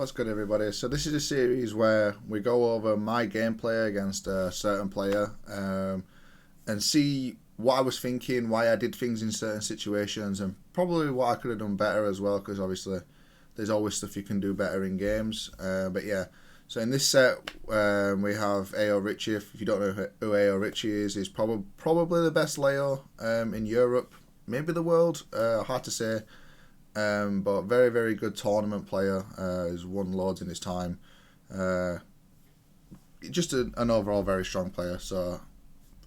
What's good, everybody? So this is a series where we go over my gameplay against a certain player and see what I was thinking, why I did things in certain situations, and probably what I could have done better as well, because obviously there's always stuff you can do better in games. But yeah, so in this set we have A.O. Richie. If you don't know who A.O. Richie is, he's probably the best Leo in Europe, maybe the world, hard to say. But very, very good tournament player. He's won loads in his time. Just an overall very strong player. So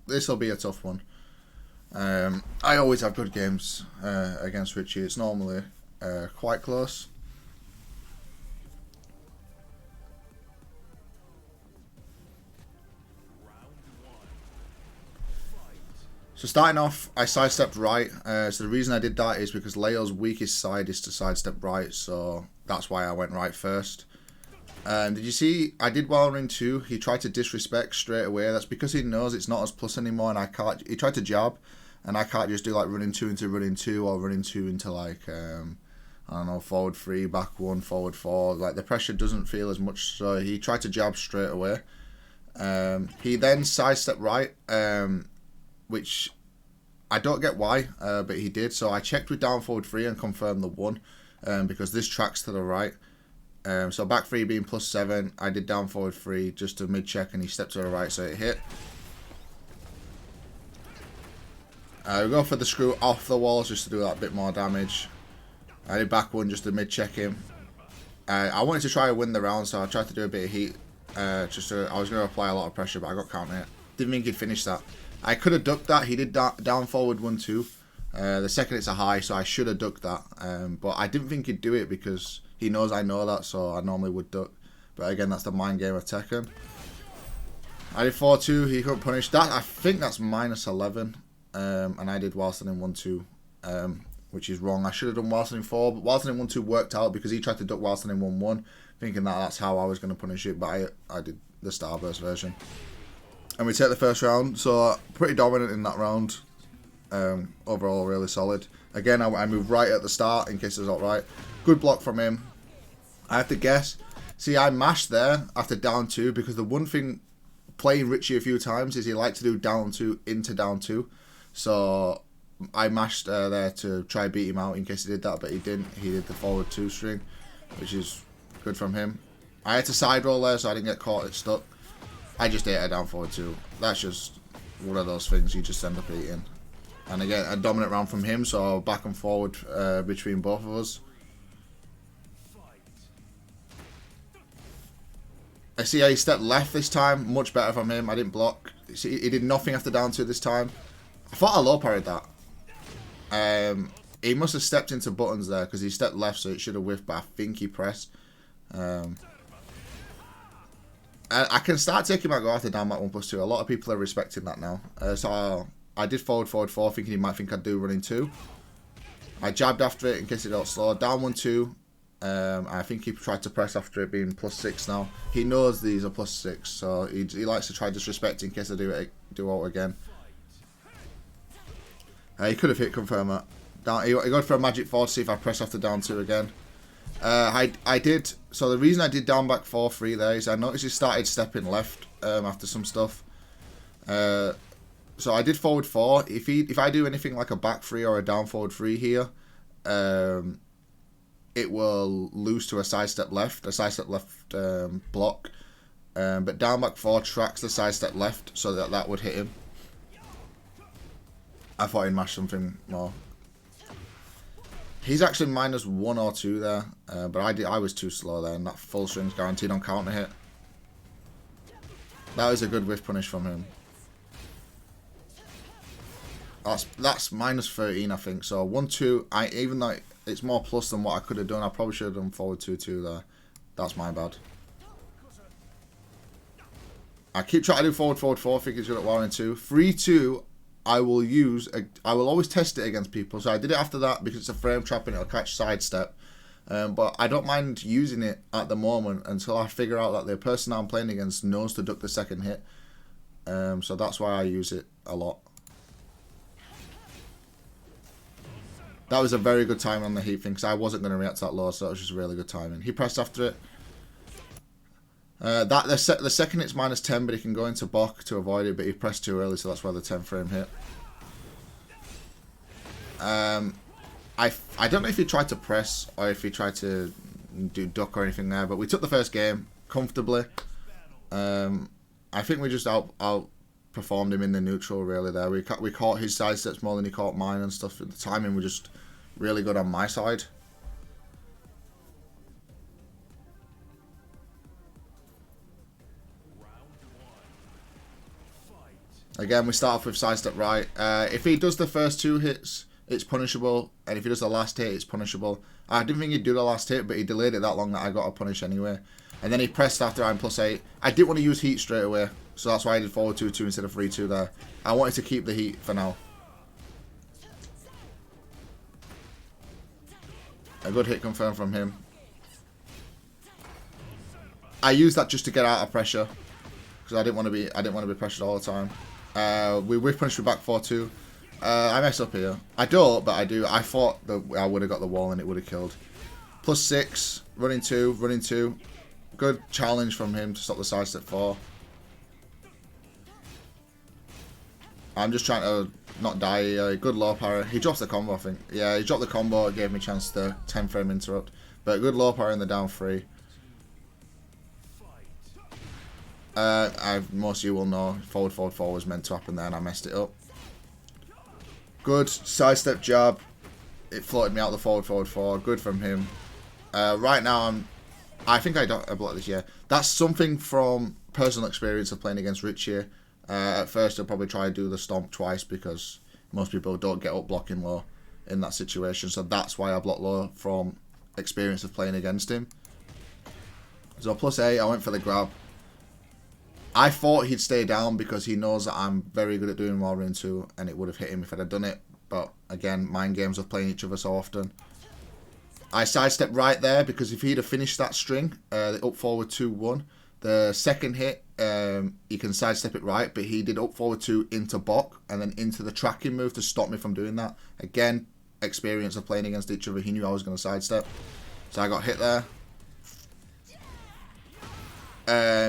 this will be a tough one. I always have good games against Richie. It's normally quite close. So starting off, I sidestepped right. So the reason I did that is because Leo's weakest side is to sidestep right. So that's why I went right first. Did you see? I did well in 2. He tried to disrespect straight away. That's because he knows it's not as plus anymore, and I can't. He tried to jab, and I can't just do like running 2 into running 2 or running 2 into like I don't know, forward 3, back 1, forward 4. Like the pressure doesn't feel as much. So he tried to jab straight away. He then sidestepped right. Which I don't get why, but he did. So I checked with down forward 3 and confirmed the 1, because this tracks to the right. So back 3 being +7, I did down forward 3 just to mid check, and he stepped to the right, so it hit. We go for the screw off the walls just to do that bit more damage. I did back 1 just to mid check him. I wanted to try to win the round, so I tried to do a bit of heat. I was going to apply a lot of pressure, but I got counter hit. Didn't think he'd finish that. I could have ducked that. He did down forward 1-2. The second it's a high, so I should have ducked that. But I didn't think he'd do it because he knows I know that, so I normally would duck. But again, that's the mind game of Tekken. I did 4-2. He couldn't punish that. I think that's -11. And I did whilst in 1-2, which is wrong. I should have done whilst in 4, but whilst in 1-2 worked out because he tried to duck whilst in 1-1, thinking that that's how I was going to punish it. But I did the Starburst version. And we take the first round, so pretty dominant in that round. Overall, really solid. Again, I moved right at the start in case it's not right. Good block from him. I have to guess. See, I mashed there after down 2 because the one thing playing Richie a few times is he likes to do down 2 into down 2. So I mashed there to try beat him out in case he did that, but he didn't. He did the forward 2 string, which is good from him. I had to side roll there so I didn't get caught. It stuck. I just ate a down forward 2. That's just one of those things you just end up eating. And again, a dominant round from him, so back and forward between both of us. I see how he stepped left this time. Much better from him. I didn't block. See, he did nothing after down 2 this time. I thought I low parried that. He must have stepped into buttons there because he stepped left, so it should have whiffed, but I think he pressed. I can start taking my go after down back 1+2. A lot of people are respecting that now. So I did forward 4, thinking he might think I'd do running 2. I jabbed after it in case it got slow. Down 1-2. I think he tried to press after it being +6 now. He knows these are +6, so he likes to try disrespect in case I do out again. He could have hit confirm that. He got for a magic 4 to see if I press after down 2 again. I did. So the reason I did down back 4-3 there is I noticed he started stepping left after some stuff. So I did forward 4. If I do anything like a back 3 or a down forward 3 here, it will lose to a sidestep left block. But down back 4 tracks the sidestep left, so that would hit him. I thought he'd mash something more. He's actually -1 or 2 there, but I was too slow there, and that full string's guaranteed on counter hit. That was a good whiff punish from him. That's -13, I think. So 1-2. Even though it's more plus than what I could have done, I probably should have done forward 2-2 there. That's my bad. I keep trying to do forward 4, think he's good at 1 and 2. 3-2. I will always test it against people. So I did it after that because it's a frame trap and it'll catch sidestep. But I don't mind using it at the moment until I figure out that the person I'm playing against knows to duck the second hit. So that's why I use it a lot. That was a very good time on the heat thing because I wasn't going to react that low, so that was just really good timing. He pressed after it. The second it's -10, but he can go into block to avoid it, but he pressed too early, so that's why the 10 frame hit. I don't know if he tried to press or if he tried to do duck or anything there, but we took the first game comfortably. I think we just outperformed him in the neutral really there. We caught his side steps more than he caught mine and stuff. The timing was just really good on my side. Again, we start off with sidestep right. If he does the first 2 hits, it's punishable, and if he does the last hit, it's punishable. I didn't think he'd do the last hit, but he delayed it that long that I got a punish anyway. And then he pressed after I'm +8. I didn't want to use heat straight away, so that's why I did forward 2-2 instead of 3-2 there. I wanted to keep the heat for now. A good hit confirmed from him. I used that just to get out of pressure, because I didn't want to be pressured all the time. We whiff punish with back 4-2. I mess up here. I don't, but I do. I thought that I would have got the wall and it would have killed. +6, running 2, running 2. Good challenge from him to stop the sidestep 4. I'm just trying to not die. Good low parry. He drops the combo, I think. Yeah, he dropped the combo. It gave me a chance to 10 frame interrupt. But good low parry in the down 3. Most of you will know forward was meant to happen there and I messed it up. Good sidestep jab. It floated me out the forward 4. Good from him. Right now I think I blocked this, yeah. That's something from personal experience of playing against Rich here. At first I'll probably try to do the stomp twice because most people don't get up blocking low in that situation. So that's why I block low from experience of playing against him. So +8, I went for the grab. I thought he'd stay down because he knows that I'm very good at doing wall run 2 and it would have hit him if I'd have done it. But again, mind games of playing each other so often. I sidestepped right there because if he'd have finished that string, the up forward 2-1, the second hit, he can sidestep it right, but he did up forward 2 into block and then into the tracking move to stop me from doing that. Again, experience of playing against each other. He knew I was going to sidestep. So I got hit there.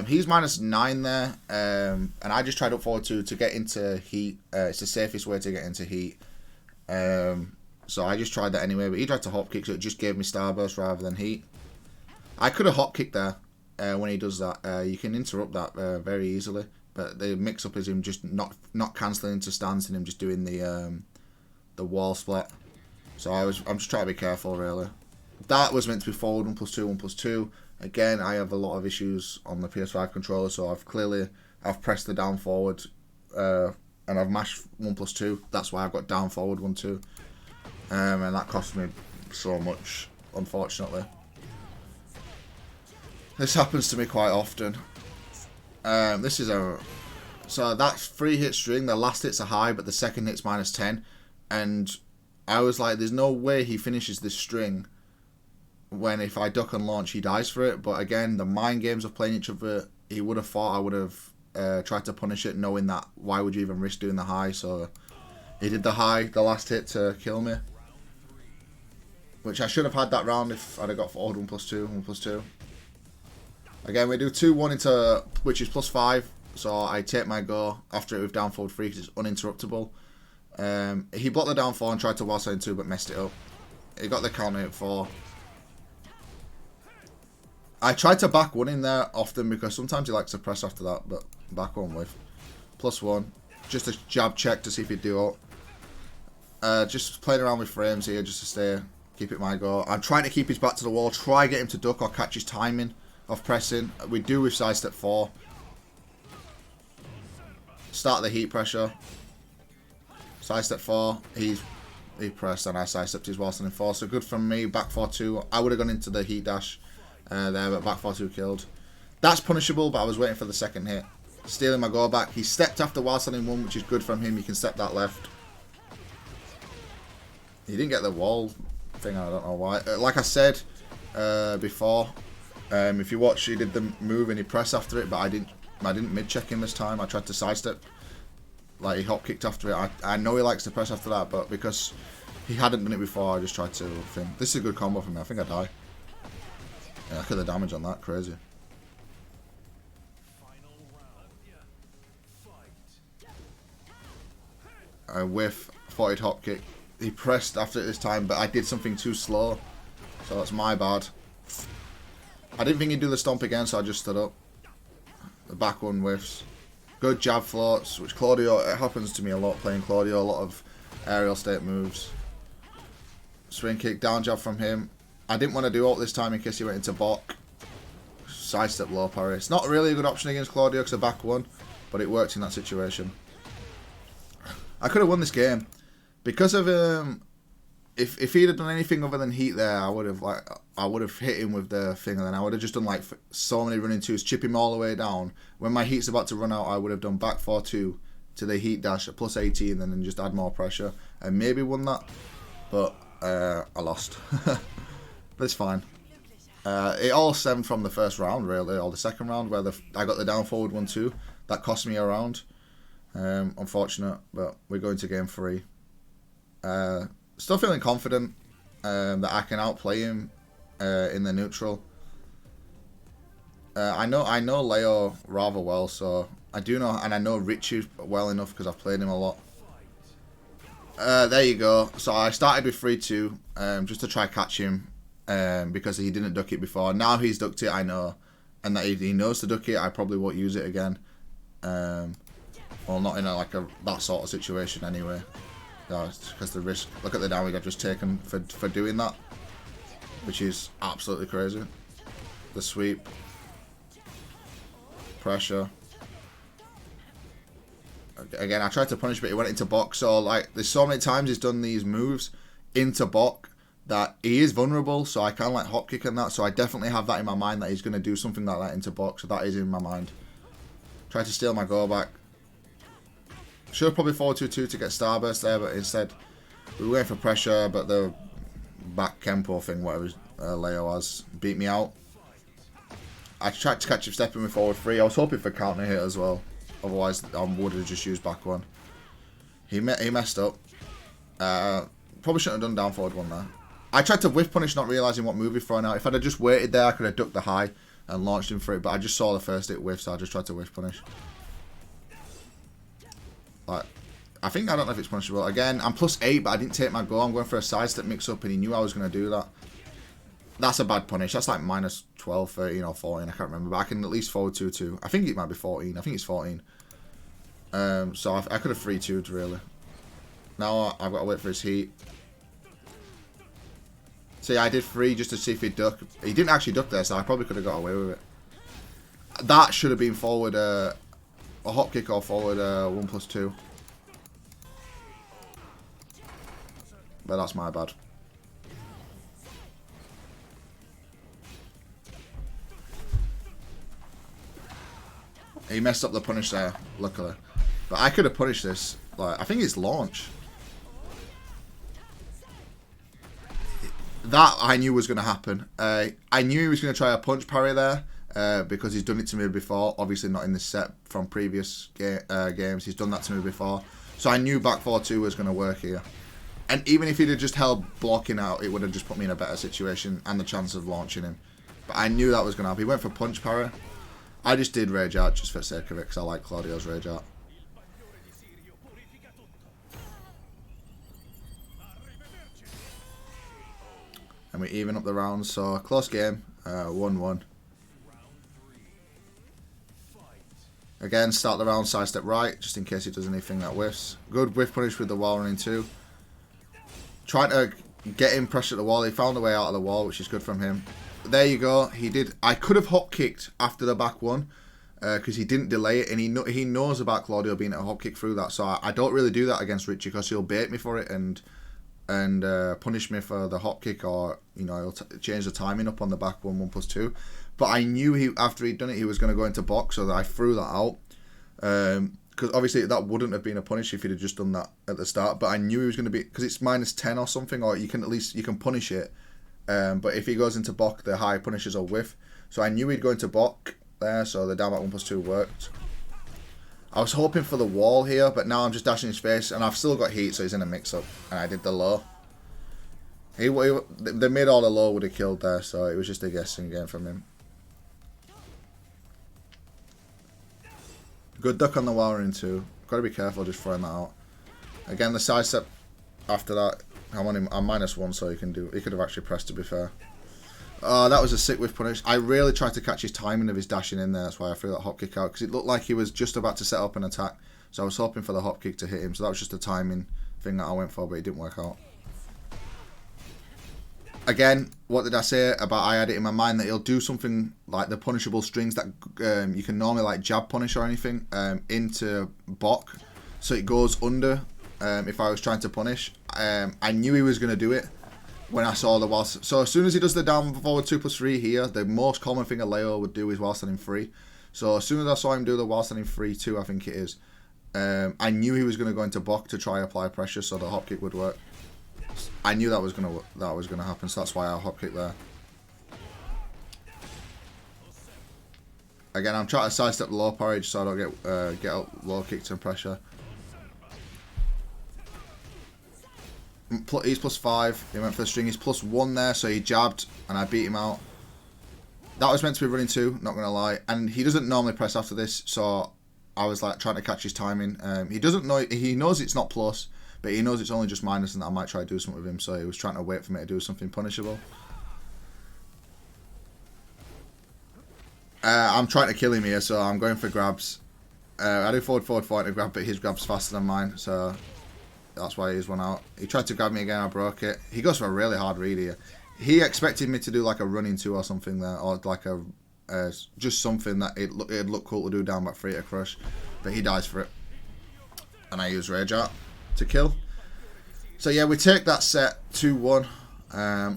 He's -9 there, and I just tried up forward 2 to get into heat. It's the safest way to get into heat. So I just tried that anyway, but he tried to hop kick, so it just gave me starburst rather than heat. I could have hop kicked there when he does that. You can interrupt that very easily, but the mix-up is him just not cancelling into stance and him just doing the wall split. So I'm just trying to be careful really. That was meant to be forward 1+2, 1+2. Again, I have a lot of issues on the PS5 controller, so I've pressed the down forward and I've mashed 1+2. That's why I've got down forward 1-2, and that cost me so much, unfortunately. This happens to me quite often. So that's 3 hit string. The last hit's a high, but the second hit's -10, and I was like, there's no way he finishes this string when if I duck and launch he dies for it. But again, the mind games of playing each other, he would have thought I would have tried to punish it, knowing that why would you even risk doing the high. So he did the high, the last hit to kill me, which I should have had that round if I'd have got forward 1+2, 1+2. Again, we do 2-1 into, which is +5, so I take my go after it with down forward 3 because it's uninterruptible. He blocked the down 4 and tried to wall side 2 but messed it up. He got the counter at 4. I tried to back 1 in there often because sometimes he likes to press after that, but back 1 with +1. Just a jab check to see if he'd do it. Just playing around with frames here just to stay, keep it my go. I'm trying to keep his back to the wall, try get him to duck or catch his timing of pressing. We do with sidestep 4. Start the heat pressure. Sidestep 4. He pressed and I sidestepped his wall standing 4. So good from me. Back 4-2. I would have gone into the heat dash there, but back 4-2 killed. That's punishable, but I was waiting for the second hit. Stealing my go back. He stepped after while standing 1, which is good from him. He can step that left. He didn't get the wall thing. I don't know why. Like I said before, if you watch, he did the move and he pressed after it, but I didn't mid check him this time. I tried to sidestep. Like he hop kicked after it. I know he likes to press after that, but because he hadn't done it before, I just tried to think. This is a good combo for me. I think I die. Yeah, look at the damage on that. Crazy. I whiff, forward hop kick. He pressed after it this time, but I did something too slow. So that's my bad. I didn't think he'd do the stomp again, so I just stood up. The back one whiffs. Good jab floats, which Claudio, it happens to me a lot playing Claudio, a lot of aerial state moves. Swing kick, down jab from him. I didn't want to do ult this time in case he went into block. Sidestep low parry. It's not really a good option against Claudio because the back one, but it worked in that situation. I could have won this game because of if he'd have done anything other than heat there, I would have hit him with the thing, and then I would have just done like so many running twos, chip him all the way down. When my heat's about to run out, I would have done back 4-2 to the heat dash at plus 18, and then just add more pressure and maybe won that. But I lost. But it's fine. It all stemmed from the first round, really, or the second round, where I got the down forward 1-2. That cost me a round. Unfortunate, but we're going to game 3. Still feeling confident that I can outplay him in the neutral. I know Leo rather well, so I do know, and I know Richie well enough because I've played him a lot. There you go. So I started with 3-2 just to try catch him because he didn't duck it before. Now he's ducked it, I know, and that he knows to duck it. I probably won't use it again. Well, not in that sort of situation anyway. Because the risk. Look at the damage I've just taken for doing that, which is absolutely crazy. The sweep, pressure. Again, I tried to punish, but he went into box. So like, there's so many times he's done these moves into box that he is vulnerable. So I can like hop kick and that. So I definitely have that in my mind that he's going to do something like that into box. So that is in my mind. Tried to steal my go back. Should have probably forward 2-2 to get Starburst there, but instead we were going for pressure, but the back Kempo thing, whatever Leo has, beat me out. I tried to catch him stepping with forward 3. I was hoping for counter hit as well. Otherwise, I would have just used back 1. He messed up. Probably shouldn't have done down forward 1 there. I tried to whiff punish, not realising what move he'd thrown out. If I'd have just waited there, I could have ducked the high and launched him for it, but I just saw the first hit whiff, so I just tried to whiff punish. Like, I don't know if it's punishable. Again, I'm plus 8, but I didn't take my go. I'm going for a sidestep mix-up, and he knew I was going to do that. That's a bad punish. That's like minus 12, 13, or 14. I can't remember, but I can at least forward 2-2. I think it might be 14. I think it's 14. So I could have 3-2'd, really. Now I've got to wait for his heat. See, I did 3 just to see if he'd duck. He didn't actually duck there, so I probably could have got away with it. That should have been forward... a hop kick or forward 1+2. But that's my bad. He messed up the punish there, luckily. But I could have punished this. Like, I think it's launch. That I knew was going to happen. I knew he was going to try a punch parry there. Because he's done it to me before. Obviously not in this set, from previous games. He's done that to me before. So I knew back 4-2 was going to work here. And even if he'd have just held blocking out, it would have just put me in a better situation and the chance of launching him. But I knew that was going to happen. He went for punch parry. I just did rage art just for the sake of it because I like Claudio's rage art. And we even up the rounds. So close game. 1-1. Again, start the round, sidestep right, just in case he does anything that whiffs. Good whiff punish with the wall running 2. Trying to get him pressure at the wall. He found a way out of the wall, which is good from him. There you go. He did. I could have hop kicked after the back 1 because he didn't delay it, and he knows about Claudio being able to hop kick through that. So I don't really do that against Richie because he'll bait me for it and punish me for the hop kick, or he'll change the timing up on the back 1+2. But I knew after he'd done it, he was going to go into box, so that I threw that out. Because obviously that wouldn't have been a punish if he'd have just done that at the start. But I knew he was going to be, because it's minus 10 or something, or you can punish it. But if he goes into box, the high punishes or whiff. So I knew he'd go into box there, so the down back 1+2 worked. I was hoping for the wall here, but now I'm just dashing his face, and I've still got heat, so he's in a mix-up. And I did the low. The mid or the low would have killed there, so it was just a guessing game from him. Good duck on the wire in 2. Got to be careful just throwing that out. Again, the side step after that, I'm -1, so he could have actually pressed, to be fair. Oh, that was a sick whiff punish. I really tried to catch his timing of his dashing in there. That's why I threw that hop kick out, because it looked like he was just about to set up an attack. So I was hoping for the hop kick to hit him. So that was just a timing thing that I went for, but it didn't work out. Again, what did I say about I had it in my mind that he'll do something like the punishable strings that you can normally like jab punish or anything into Bok. So it goes under if I was trying to punish. I knew he was going to do it when I saw the whilst. So as soon as he does the down forward 2+3 here, the most common thing a Leo would do is while standing free. So as soon as I saw him do the while standing free 2, I think it is, I knew he was going to go into Bok to try apply pressure, so the hop kick would work. I knew that was gonna happen, so that's why I hop kick there. Again, I'm trying to sidestep the low porridge so I don't get low kicks and pressure. He's +5. He went for the string. He's +1 there, so he jabbed, and I beat him out. That was meant to be running 2, not gonna lie. And he doesn't normally press after this, so I was like trying to catch his timing. He doesn't know. He knows it's not plus, but he knows it's only just minus, and that I might try to do something with him. So he was trying to wait for me to do something punishable. I'm trying to kill him here, so I'm going for grabs. I do forward to grab, but his grab's faster than mine, so that's why he's one out. He tried to grab me again, I broke it. He goes for a really hard read here. He expected me to do like a running 2 or something there, or like a just something that it'd look cool to do down back 3 to crush, but he dies for it. And I use Rage Art to kill. So yeah, we take that set 2-1.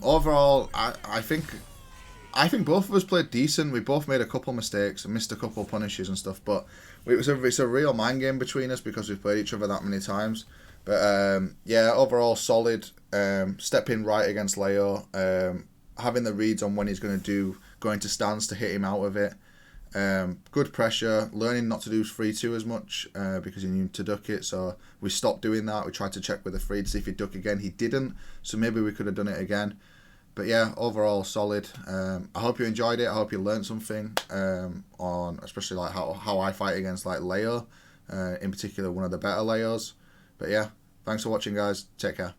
Overall, I think both of us played decent. We both made a couple mistakes and missed a couple punishes and stuff, but it's a real mind game between us because we've played each other that many times. But yeah, overall solid. Stepping right against Leo. Having the reads on when he's going to go into stance to hit him out of it. Good pressure. Learning not to do 3-2 as much because he needed to duck it. So we stopped doing that. We tried to check with the 3 to see if he'd duck again. He didn't. So maybe we could have done it again. But yeah, overall solid. I hope you enjoyed it. I hope you learned something on especially like how I fight against like Leo. In particular, one of the better Leos. But yeah, thanks for watching, guys. Take care.